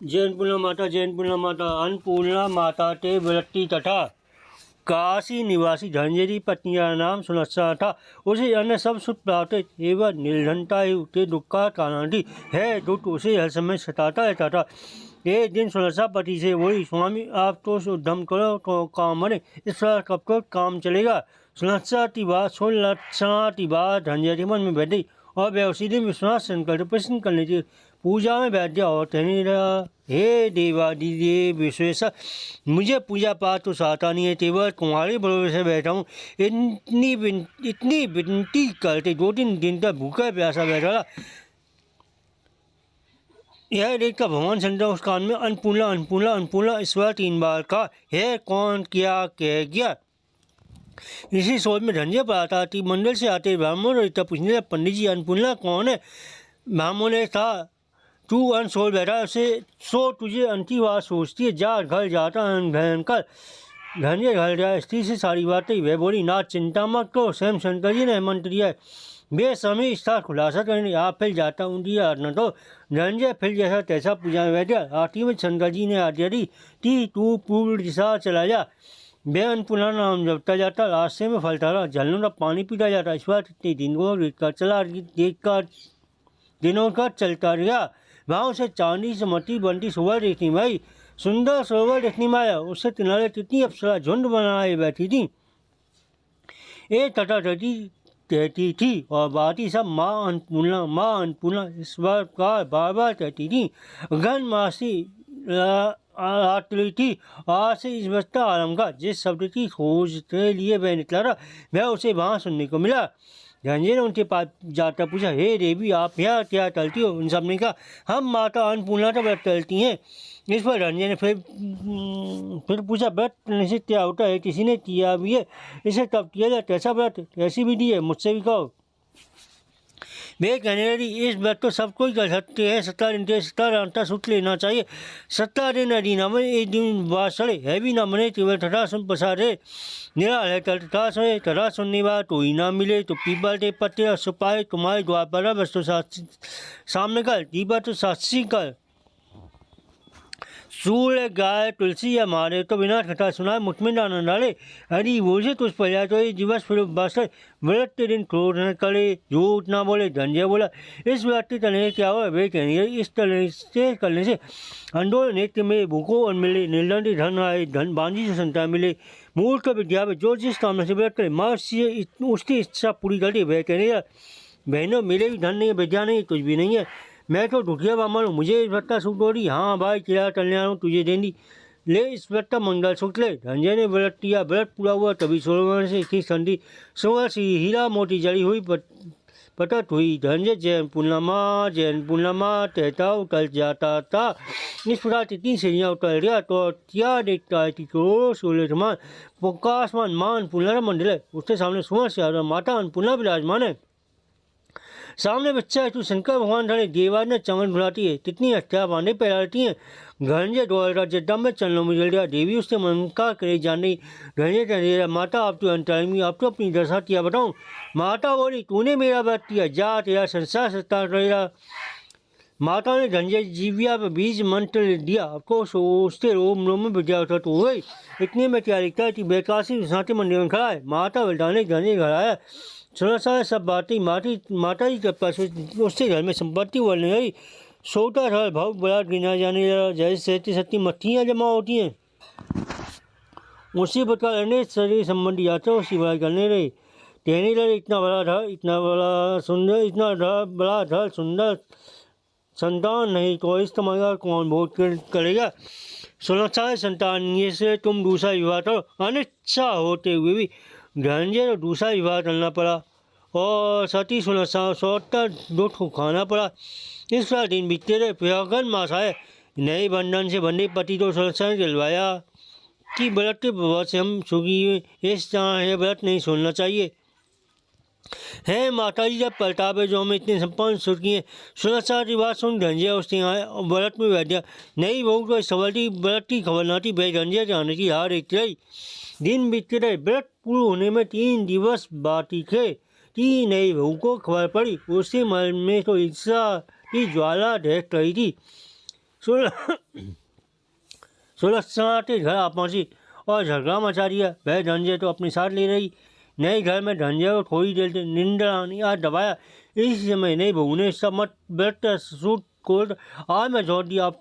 जैनपूर्णा माता अन्नपूर्णा माता ते व्रती तथा काशी निवासी धनंजय पत्नी का नाम सुनस्सा था। उसे अन्य सब सुख प्राप्त एवं निर्धनता ही दुख का कारण थी। है दुख उसे हर समय सताता रहता था। एक दिन सुनस्सा पति से बोली, स्वामी आप तो उद्यम करो तो काम बने, इस बार कब तक काम चलेगा। सुनस्सा की बात धनंजय मन में बैठी और वह उसी दिन विश्वास संकल्प प्रश्न करने की पूजा में बैठ गया और कहने लगा, हे देवादिदेव विश्वेश्वर, मुझे पूजा पाठ तो आता नहीं है, केवल तुम्हारे भरोसे से बैठा हूँ। इतनी विनती करते 2-3 दिन तक भूखा प्यासा बैठा रहा। यह देखकर भगवान शंकर उस कान में अन्नपूर्णा इस बार 3 बार कहा। है कौन क्या कह गया। इसी सोच में धनंजय पड़ा कि मंदिर से आते ब्राह्मण और पूछने लगे, पंडित जी अन्नपूर्णा कौन है। ब्राह्मण ने कहा, तू अन्न सोच बैठा उसे सो तुझे अंतिम बात सोचती है, जा घर जाता भयंकर। धनंजय घर गया, स्त्री से सारी बातें वह बोली, ना चिंता मत करो, स्वयं शंकर जी ने मंत्र दिया है। वे समय इसका खुलासा करने आप फिर जाता उनकी आज्ञा तो धनंजय फिर जैसा तैसा पूजा में बैठ गया। आखिर में शंकर जी ने आज्ञा दी कि तू पूर्व दिशा चला जा। वह अन्नपूर्णा नाम जपता जाता, रास्ते में फलता रहा, जलने का पानी पीता जाता। इस बार कितने दिन को देखकर दिनों का चलता रहा। वहाँ उसे चांदी से मट्टी बनती सरोवर देखनी भाई, सुंदर सरोवर देखनी माया। उससे किनारे कितनी अप्सरा झुंड बनाए बैठी थी। एक तटातटी कहती थी और बाकी सब माँ अन्नपूर्णा इस बार का बार बार कहती थी। घन मासी रात्रि थी। आज से इस बस्ता आरंभ का जिस शब्द की खोज के लिए वह निकला था वह उसे वहाँ सुनने को मिला। धनंजय ने उनके पास जाकर पूछा, हे देवी आप यहाँ क्या टलती हो। उन सब ने कहा, हम माता अन्नपूर्णा का व्रत टलती हैं। इस पर धनंजय ने फिर पूछा, व्रत निश्चित क्या होता है, किसी ने किया भी है, इसे कब किया जाए, कैसा व्रत, कैसी विधि है, मुझसे भी कहो। वे कहने लगी, इस व्रत तो सब कोई कर सकते हैं, 17 दिन के 17 रात का सुख लेना चाहिए। 17 दिन नदी न बने, एक दिन बात सड़े, है भी न बने, केवल तथा सुन पसारे, निराल है तथा सड़े, तथा सुनने वाला तो ही ना मिले, तो पीपल के पत्ते और सुपारी तुम्हारे द्वार पर वस्तु सामने कर, दीपा तो साक्षी कर, सूर्य गाय तुलसी या मारे तो बिना कथा सुनाए मुठमें आनंद डाले। हरी वो से तुझ पर जाए तो ये दिवस फिर बस व्रत के दिन क्रोध न करे, झूठ ना बोले। धनंजय बोला, इस व्रत के करने क्या हुआ। वे कहेंगे, इस तरह से करने से अंडोल नेत्र में भूखो अन्न मिले, निर्दंड धन आए, धन बांझी से संतान मिले, मूर्ख विद्या में जो जिस कामना से व्रत करे माँ उसकी इच्छा पूरी करे। वह कहने, बहनों मेरे भी धन नहीं है, विद्या नहीं है, कुछ भी नहीं है, मैं तो दुखिया ब्राह्मण हूँ, मुझे इस व्रत का सुख दो रही। हाँ भाई किराया कल्याण हूँ, तुझे देंगी, ले इस व्रत का मंगल सुख ले। धनंजय ने व्रत किया, व्रत पूरा हुआ तभी सरोवर से इतनी ठंडी सरोवर से हीरा मोती जड़ी हुई पटत हुई। धनंजय जैन पूर्णिमा कहता उतर जाता था। इस प्रकार कितनी सीढ़ियाँ उतर गया तो क्या देखता है कि करोड़ों सूर्य समान प्रकाशमान माँ अन्नपूर्णा मंदिर है। उसके सामने सुबह से माता अन्नपूर्णा विराजमान है। सामने बच्चा है, तू शंकर भगवान धरे देवान ने चमन भुलाती है, कितनी हत्या बांधे पैराती हैं। धनंजय दौड़ता जड्डम में चरणों में जल गया। देवी उससे मन का करे जान रही। धनंजय कहने, माता आप तो अंतरामी, आप तो अपनी दशा किया बताऊँ। माता बोली, तूने मेरा व्रत किया, जा तेरा संसार सत्ता रहेगा। माता ने धनंजय जीविया पर बीज मंत्र दिया, आपको सोचते रोम रोम में विद्या उठा तो हो गई। इतने में क्या लिखता है कि बेकाशी विश्रांति मंदिर में खड़ा है। माता बलदाने धनंजय घर आया, थोड़ा सा सब बातें माता जी के पास उससे घर में संपत्ति बढ़ने गई। सोता था भाव बड़ा गिना जाने लगा, जैसे 37 मट्ठियाँ जमा होती हैं उसी प्रकार अनेक शरीर संबंधी यात्रा उसी बड़ा करने रही। कहने लगे, इतना बड़ा सुंदर संतान नहीं तो इस तुम्हारा कौन भोग करेगा। 16 साल संतान ये से तुम दूसरा विवाह करो। अनिच्छा होते हुए भी धनंजय को दूसरा विवाह करना पड़ा और सती 16 साल दुख को खाना पड़ा। इस प्रकार दिन बीतते रहे। फागुन मास आए, नए बंधन से बंधे पति को 16 साल जलवाया कि व्रत के प्रभाव से हम सुखी हुए, इस तरह है व्रत नहीं छोड़ना चाहिए। है माता जी जब प्रताप है जो हमें इतने संपन्न सुख किए। 16 साल की बात सुन धनंजय उसने आए और व्रत में बैठ गया। नहीं बहू को सवारी व्रत की खबर ना थी, भाई धनंजय जाने की हार एक रही। दिन बीतते रहे, व्रत पूर्ण होने में 3 दिवस बाकी थे कि नई बहू को खबर पड़ी। उसके मन में तो ईर्ष्या की ज्वाला ढहक रही थी। सुलक्षणा के घर आ पहुंची और झगड़ा मचा दिया। वह धनंजय तो अपने साथ ले रही। नए घर में धनंजय को थोड़ी देर से नींद आनी आज दबाया। इस समय नई बहू ने सब मत बेट सूट कोट आज मैं जोड़ दिया। अब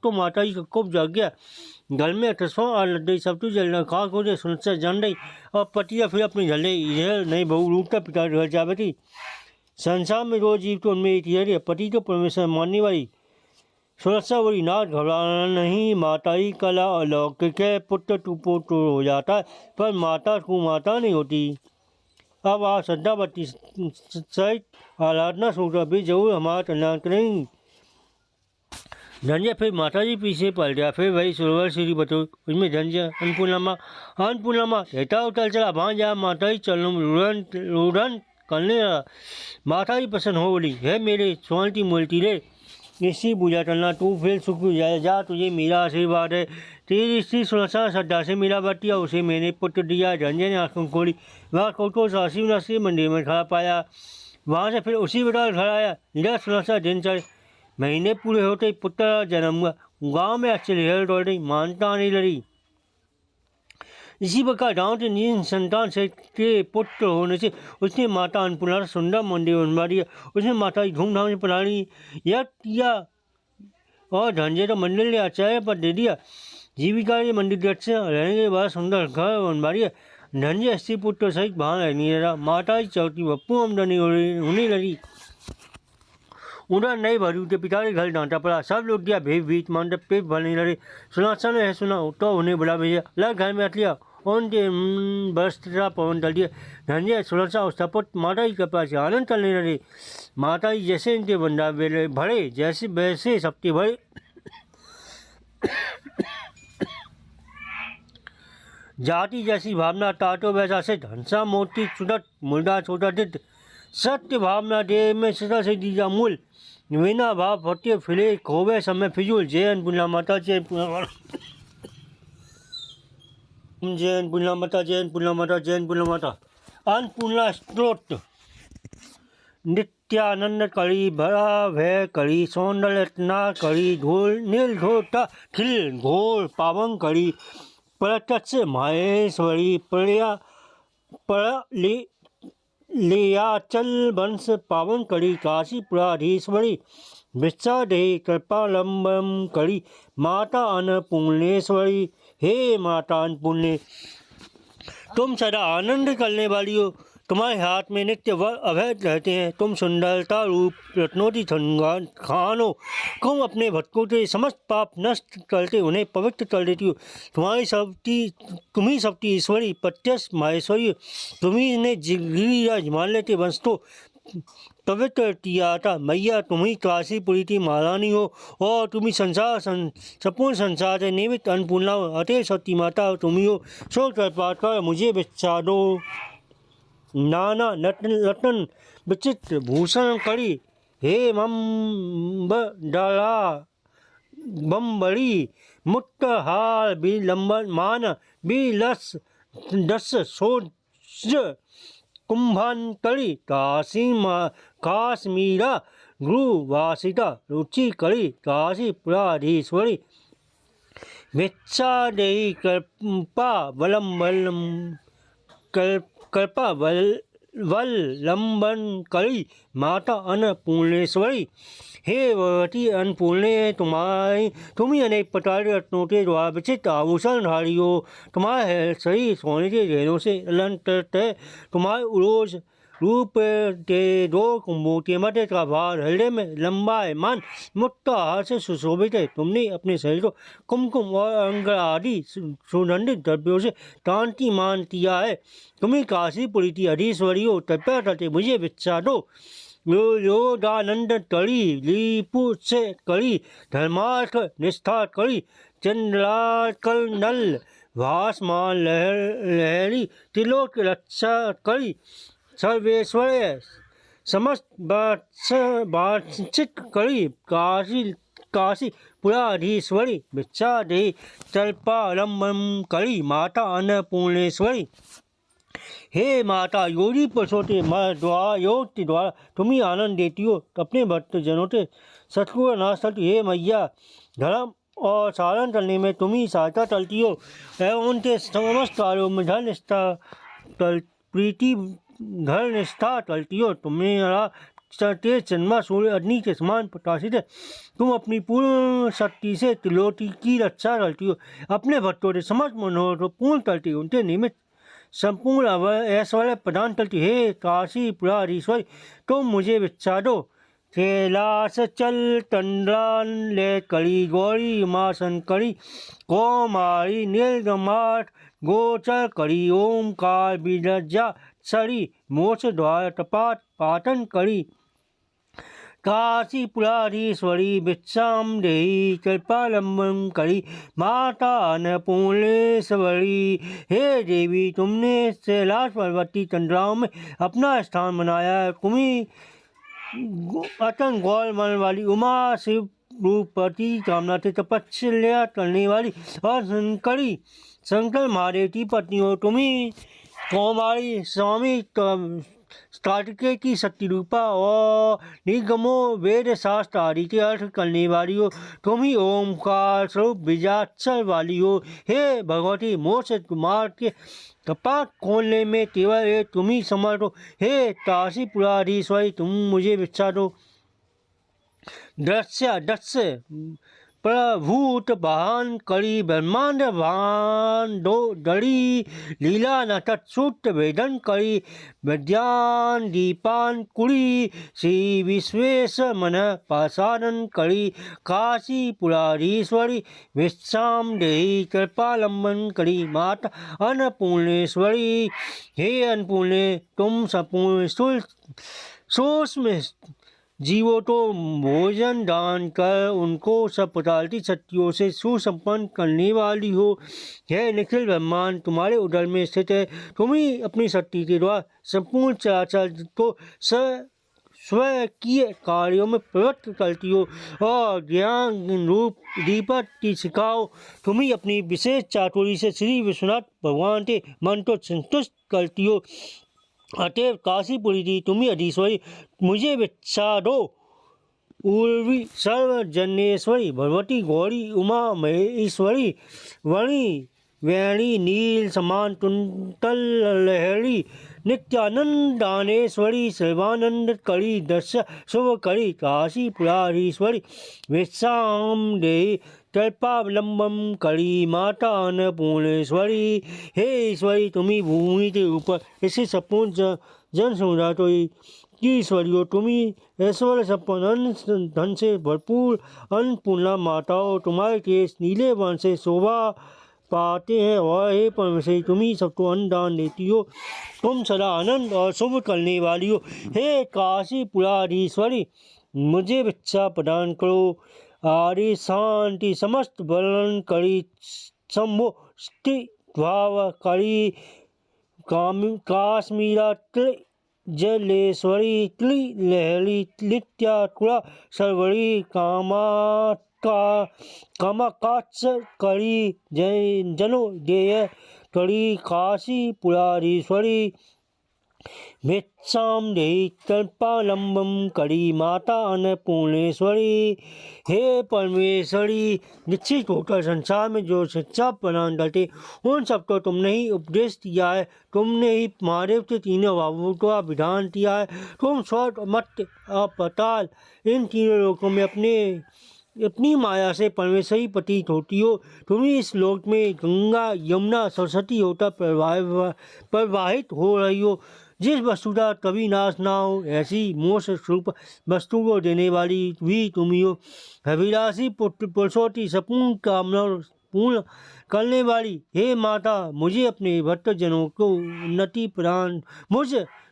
तो माता जी का खूब जाग गया। घर में तस्वा और लड्डई सब तो जलना खा खोजे सुनकर जान रही और पतिया फिर अपनी झल्ले इधर नई बहू रूपता पिता घर जा बैठी। संसार में रोज जीव तो उनमें एक है, पति तो परमेश्वर मानने वाली। सुरक्षा बोली नाथ घबराना नहीं, माता ही कला अलौकिक है, पुत्र तू पुत्र हो जाता है पर माता तू माता नहीं होती। अब आप श्रद्धा भक्ति सहित आराधना सूत्र भी जरूर हमारा कल्याण करेंगी। धनंजय फिर माता जी पीछे पल गया। फिर वही सरोवर श्री बतो उसमें धनंजय अन्नपूर्णमा कहता उतर चला। वहाँ जा माता जी रूढ़न करने लगा। माता जी प्रसन्न हो बोली, है मेरे स्वर्ण की मूर्ति रे, इसकी पूजा करना तू फिर सुख जाए जा, तुझे मेरा आशीर्वाद है। तेरी स्त्री सुरक्षा श्रद्धा से मेरा बटिया उसे मैंने पुत्र दिया। धनंजय ने आंखों खोली। वह कोटो सासी नसी मंदिर में खड़ा पाया। वहाँ से फिर उसी बेटा घर आया। निरा सुरक्षा दिन चढ़े। महीने पूरे होते ही पुत्र का जन्म हुआ। गाँव में अच्छे लहर दौड़ रही, मानता नहीं लड़ी। इसी प्रकार गाँव के नीन संतान से के पुत्र होने से उसने माता अन्नपूर्णा सुंदर मंदिर बनवा दिया। उसने माता की धूमधाम से प्रणाली यज्ञ किया और धनंजय का मंदिर ले आचार्य पर दे दिया। जीविका के मंदिर के अच्छे रहने के बाद सुंदर घर बनवा दिया। धनंजय स्त्री पुत्र सहित वहाँ रहने लगा। माता की चौथी बप्पू आमदनी होने लगी। उधर नई भरू के पिता के घर डांटा पड़ा। सब लोग दिया भीत मंडप पेट भरने लगे। सुनासा ने है सुना तो उन्हें बुला भेजा। लग घर में लिया उनके बस्ता पवन डल दिया। धनंजय सुरक्षा उस तपत माता जी के पास आनंद करने लगे। माता जी जैसे इनके भंडार भरे जैसे वैसे सबके भरे। जाति जैसी भावना टाटो वैसा से हंसा मोती चुटत मुर्दा छोटा सत्य भावना देह में सदा से दीजा मूल विना भाव फटे फिरे खोवे समय फिजूल। जय अन्नपूर्णा माता, जय अन्नपूर्णा माता, जय अन्नपूर्णा माता, जय अन्नपूर्णा माता, जय अन्नपूर्णा माता। अन्नपूर्णा स्तोत्र। नित्यानंद करी भरा भय करी सौंदर्य रत्ना करी धूल नील घोटा खिल घोर पावन करी प्रत्यक्ष माहेश्वरी प्रया लियाचल वंश पावन करी काशीपुराधीश्वरी विश्वादेही कृपालंबम करी माता अन्नपूर्णेश्वरी। हे माता अन्नपूर्णे, तुम सदा आनंद करने वाली हो। तुम्हारे हाथ में नित्य वर अभेद रहते हैं। तुम सुंदरता रूप रत्नों की खान हो। तुम अपने भक्तों के समस्त पाप नष्ट करते उन्हें पवित्र कर देती हो। तुम्ही सबकी ईश्वरी प्रत्यक्ष माहेश्वरी हो। तुम्ही ने गिरिराज हिमालय के वंश को पवित्र किया था। मैया तुम्ही काशीपुरी की महारानी हो और तुम्ही संपूर्ण संसार से निमित्त अन्नपूर्णा हो। अतः सती माता तुम्ही हो। सो कृपा कर मुझे बिच्छा दो। नाना रत्न विचित्र भूषण करी हे डला बम्बड़ी मुक्त हार विलंबन मान विलस दस सोज कुंभन करी काश्मीरा गुरुवासिता रुचि करी काशीपुराधीश्वरी भिक्षा देही कृपा वल्लंबन करी माता अन्नपूर्णेश्वरी। हे भगवती अन्नपूर्णे, तुम्ही अनेक प्रकार के रत्नों के द्वारा विचित्र आभूषण धारी हो। तुम्हारे शरीर सोने के गहनों से अलंकृत है। तुम्हारे उरोज रूप के दो कुंभों के मध्य का भार हृदय में लंबायमान मुक्त आहार से सुशोभित है। तुमने अपने शरीर को कुमकुम और अंग आदि सुगंधित द्रव्यों से कांतिमान किया है। तुम्हें काशीपुरी की अधीश्वरी हो। कृपया करके मुझे भिक्षा दो। योगानंद करी लीपु से करी धर्मार्थ निष्ठा करी चंद्राकल नल भासमान लहरी त्रिलोक रक्षा करी सर्वेश्वर समस्त वांछित करी काशीपुराधीश्वरी भिक्षा देही कल्पालंबन करी माता अन्नपूर्णेश्वरी। हे माता, योगी पुरुषों के योग के द्वारा तुम्ही आनंद देती हो। अपने भक्त जनों के शत्रु का नाश टलती। हे मैया, धर्म और साधन करने में तुम्ही सहायता टलती हो एवं उनके समस्त कार्यों में धन निष्ठा प्रीति घर निष्ठा टलती हो। तुम्हें तेज चंद्रमा सूर्य अग्नि के समान प्रकाशित है। तुम अपनी पूर्ण शक्ति से त्रिलोकी की रक्षा करती हो। अपने भक्तों के समस्त मनोरथ को पूर्ण करती हो। उनके निमित्त संपूर्ण ऐश्वर्य प्रदान करती। हे काशी पुराधीश्वरी, तुम मुझे भिक्षा दो। कैलाश चल तंद्रान ले करी गौरी उमा शंकरी कौमारी नीलगमाठ गोचर करी ओमकार विरजा सरी मोक्ष द्वार तपात पाटन करी। काशी पुराधीश्वरी भिक्षाम देहि कृपालंबन करी माता अन्नपूर्णेश्वरी। हे देवी, तुमने कैलाश पर्वती तंद्राओं में अपना स्थान बनाया है। तुम्ही अतंग गौर मन वाली उमा शिव रूपति कामना से तपस्या करने वाली और शंकर महादेव की पत्नी हो। तुम्ही कौमारी स्वामी कार्तिकेय की शक्ति रूपा और निगमो वेद शास्त्र आदि के अर्थ करने वाली हो। तुम ही ओमकार स्वरूप बीजाक्षर वाली हो। हे भगवती, मोक्ष कुमार के कपाट खोलने में केवल तुम ही समर्थ हो। हे काशी पुराधीश्वरी, तुम मुझे भिक्षा दो। दस्य प्रभूत भान करी ब्रह्मांड भान दो डरी लीला नटत सूत्र वेदन करी विद्यान दीपान कुड़ी श्री विश्वेश मन पासादन करी। काशी पुराधीश्वरी विश्राम देहि कृपालंबन करी माता अन्नपूर्णेश्वरी। हे अन्नपूर्णे, तुम संपूर्ण सूक्ष्म जीवों को भोजन दान कर उनको सब प्रकार की शक्तियों से सुसंपन्न करने वाली हो। यह निखिल ब्रह्मांड तुम्हारे उदर में स्थित है। तुम ही अपनी शक्ति के द्वारा संपूर्ण चराचर को स्वकीय कार्यों में प्रवृत्त करती हो और ज्ञान रूप दीपक की शिखाओ तुम ही अपनी विशेष चातुरी से श्री विश्वनाथ भगवान के मन को संतुष्ट करती हो। अतएव काशीपुरी जी, तुम ही अधीश्वरी, मुझे भिक्षा दो। उर्वी सर्वजनेश्वरी भगवती गौरी उमा महेश्वरी वणी वैणी नील समान कुंतल लहरी नित्यानंद दानेश्वरी सर्वानंद करी दस्य शुभ करी। काशी पुराधीश्वरी विश्राम देहि कृपावलंबम करी माता अन्नपूर्णेश्वरी। हे ईश्वरी, तुम्ही भूमि के ऊपर इसी संपूर्ण जन समुदाय की ईश्वरी हो। तुम्ही ऐश्वर्य संपन्न धन से भरपूर अन्नपूर्णा माता हो। तुम्हारे केस नीले वर्ण से शोभा पाते हैं और हे परमेश्वरी, तुम्ही सबको अन्न दान देती हो। तुम सदा आनंद और शुभ करने वाली हो। हे काशी पुराधीश्वरी, मुझे भिक्षा प्रदान करो। आदि शांति समस्त वर्णन करी शंभो भाव करी काश्मीरा जलेश्वरी त्रि लहरी नित्याकुला सर्वरी कामाकाक्ष करी जनो देय करी। काशी पुराधीश्वरी भिक्षाम देहि कृपालंबम करी माता अन्नपूर्णेश्वरी। हे परमेश्वरी, निश्चित होकर संसार में जो शिक्षा प्रदान करते उन सबको तुमने ही उपदेश दिया है। तुमने ही महादेव के तीनों भावों का विधान किया है। तुम स्वर्ग मर्त्य और पाताल इन तीनों लोकों में अपनी माया से परमेश्वरी प्रतीत होती हो। तुम ही इस लोक में गंगा यमुना सरस्वती होकर प्रवाहित हो रही हो। जिस वस्तु का कभी नाश ना हो, ऐसी मोक्ष स्वरूप वस्तु को देने वाली भी तुम ही हो। अभिलाषी पुरुषों की संपूर्ण कामना पूर्ण करने वाली हे माता, मुझे अपने भक्तजनों को उन्नति प्रदान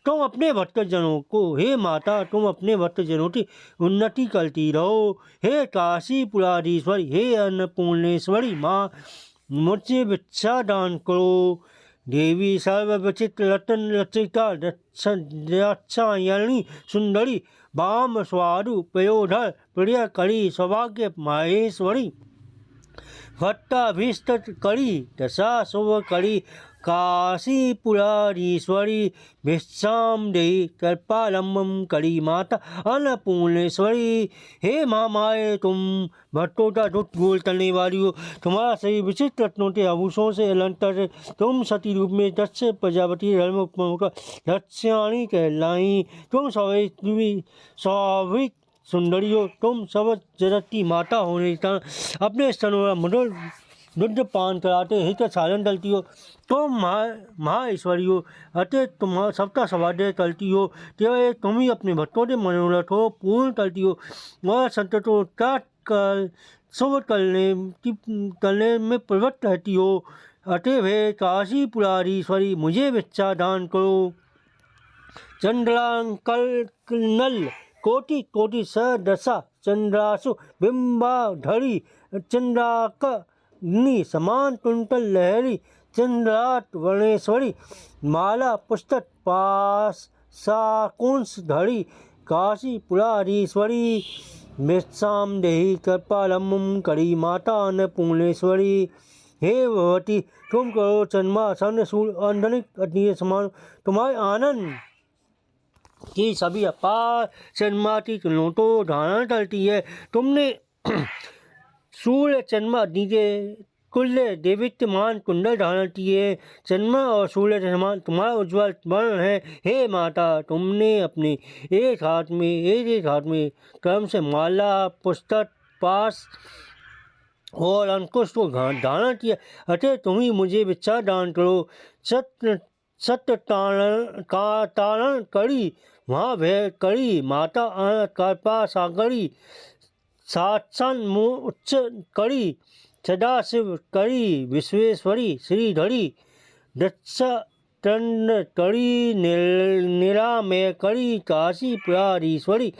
तुम अपने भक्तजनों को हे माता, तुम अपने भक्तजनों की उन्नति करती रहो। हे काशी पुराधीश्वरी, हे अन्नपूर्णेश्वरी माँ, मुझे भिक्षा दान करो। देवी सर्वविचित्र रतन लचिता रक्षायणी सुंदरी वाम स्वादु पयोधर प्रिय करी सौभाग्य माहेश्वरी भट्टाभीष्ट करी दशा शुभ करी काशीपुरारीश्वरी भिक्षाम देहि कृपालंबम करी माता अन्नपूर्णेश्वरी। हे महामाये, तुम भट्टों का दुष्ट गोल करने वाली हो। तुम्हारा शरीर विचित्र रत्नों के आभूषणों से अलंकृत है। तुम सती रूप में दक्ष प्रजापति धर्म उत्पन्न होकर दक्षिणाणी कहलाई। तुम स्वाभाविक सुंदरी हो। तुम सब जगत की माता होने के कारण अपने स्तनों मधुर दुग्ध पान कराते हित साधन डलती हो। तुम महाईश्वरी हो, अतः तुम सबका सौभाग्य करती हो। केवल तुम ही अपने भक्तों के मनोरथ को पूर्ण करती हो वह संतों त्याग कर शुभ करने में प्रवृत्त रहती हो। अतः वे काशीपुरारीश्वरी मुझे भिक्षा दान करो। चंद्रांकल कोटि कोटि सदशा चंद्रासु बिंबाधरी चंद्राकग्नि समान कुंतल लहरी चंद्राट वर्णेश्वरी माला पुस्तक पास साकुंस धरी काशीपुरारीश्वरी भिक्षाम देहि कृपालंबम करी माता अन्नपूर्णेश्वरी। हे भगवती, तुम करो चंद्रमा सन सूर्य अंधनिक अग्नि समान तुम्हारे आनंद की सभी अपार चंद्रमा की किरणों को धारण करती है। तुमने सूर्य चंद्रमा अग्नि के कुल्य देवीत्यमान कुंडल धारण किए। चंद्रमा और सूर्य के समान तुम्हारा उज्ज्वल वर्ण है। हे माता, तुमने अपने एक हाथ में क्रम से माला पुस्तक पास और अंकुश को धारण किया। अतः तुम ही मुझे भिक्षा दान करो। सत्य तारण करी वहाँ भय करी माता कृपा सागरी साक्षान उच्च करी सदाशिव करी विश्वेश्वरी श्रीधरी दक्ष तंड करी निरामय करी काशीपुरारीश्वरी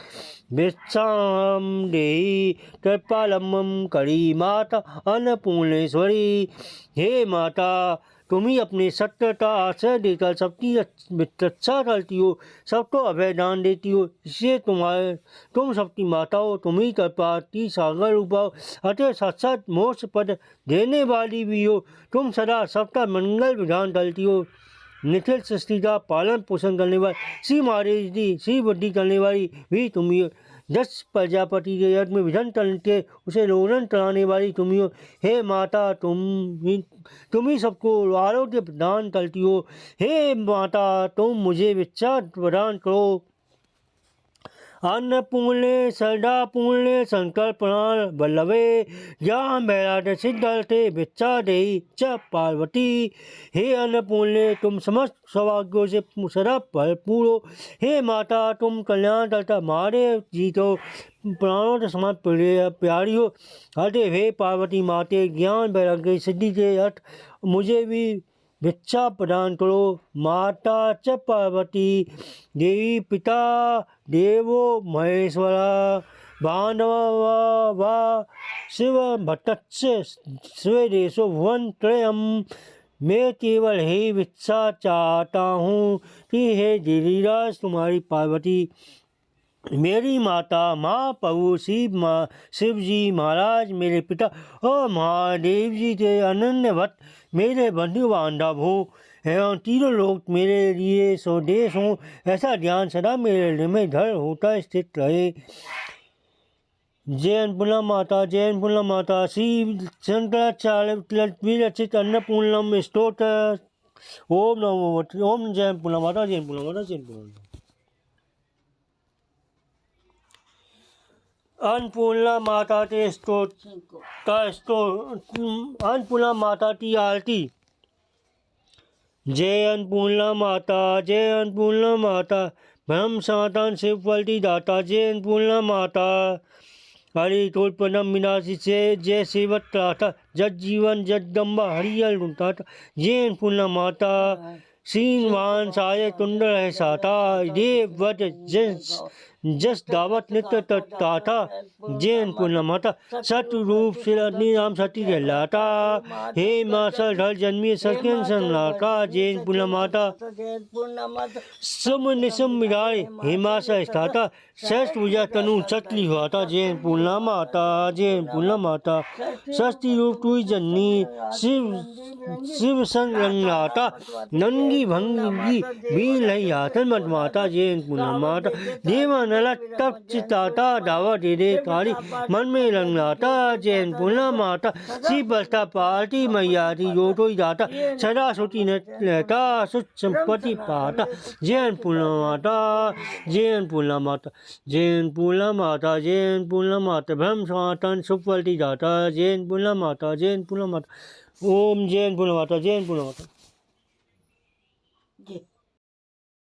भिक्षाम देहि कृपालंबम करी माता अन्नपूर्णेश्वरी। हे माता, तुम ही अपने सत्य का आश्रय देकर सबकी रक्षा करती हो, सबको अभय दान देती हो। इसलिए तुम सबकी माता हो। तुम ही कृपा की सागर रूपा हो, अतः साक्षात मोक्ष पद देने वाली भी हो। तुम सदा सबका मंगल विधान करती हो। निखिल सृष्टि का पालन पोषण करने वाली श्री महादेवी श्री बुद्धि करने वाली भी तुम ही हो। दक्ष प्रजापति के यज्ञ में विघ्न करके उसे रोदन कराने वाली तुम ही हो। हे माता, तुम ही सबको आरोग्य प्रदान करती हो। हे माता, तुम मुझे भिक्षा प्रदान करो। अन्नपूर्णे सदापूर्णे शंकर प्राण बल्लभे ज्ञान वैराग्य सिद्धार्थे भिक्षा देहि च पार्वती। हे अन्नपूर्णे, तुम समस्त सौभाग्यों से सदा भरपूर हो। हे माता, तुम कल्याण करता महादेव जी तो प्राणों के समान प्यारी हो। अतः हे पार्वती माते, ज्ञान वैराग्य सिद्धि के अर्थ मुझे भी भिक्षा प्रदान करो। माता च पार्वती देवी पिता देवो महेश्वरा भानव वा शिव भट्टच्छ स्वेदेशो भुवन त्रयम्। मैं केवल हे भिक्षा चाहता हूँ कि हे गिरिराज तुम्हारी पार्वती मेरी माता महाप्रभु शिव जी महाराज मेरे पिता और महादेव जी के अनन्य भक्त मेरे बंधु बांधव हो एवं तीनों लोग मेरे लिए स्वदेश हों, ऐसा ज्ञान सदा मेरे हृदय में धर होता स्थित रहे। जय अन्नपूर्णा माता, जय अन्नपूर्णा माता। श्री शंकराचार्य विरचित अन्नपूर्णम स्तोत्र। ओम नमो ओम। जय अन्नपूर्णा माता, जय अन्नपूर्णा माता, जय अन्नपूर्णा। अन्नपूर्णा माता के अन्नपूर्णा माता की आरती। जय अन्नपूर्णा माता, जय अन्नपूर्णा माता। ब्रह्म सनातन शिव फलती दाता, जय अन्नपूर्णा माता। हरि तोल पदम विनाशी से जय सेवत त्राता, जग जीवन जगदम्बा हरियल गुंताता, जय अन्नपूर्णा माता। श्रीमान साय कुंडल है साता, देव वध जस दावत नित्य ताता जैन पूर्णा माता सत्य रूप श्री राम सती कहलाता हे माँ सर ढल जन्मी सत्यन संलाका जैन पूर्णा माता सम निसम मिराय हे माँ सा स्थाता श्रेष्ठ पूजा तनु चतली हुआता जैन पूर्णा माता जैन पूर्णा माता षष्ठी रूप तु जननी शिव संग रंगाता नंगी भंगी बीन लई हाथन मत माता जैन पूर्णा माता देवा नला तक चिताता दावा दे दे कारी मन में रंगाता जैन पूर्णा माता सी बस्ता पार्टी मैया थी जो तो जाता सदा सुती नेता सुख संपत्ति पाता जैन पूर्णा माता जैन पूर्णा माता जैन पूर्णा माता जैन पूर्णा माता ब्रह्म सनातन सुखवती जाता जैन पूर्णा माता जैन पूर्णा माता ओम जैन पूर्णा माता जैन पूर्णा माता।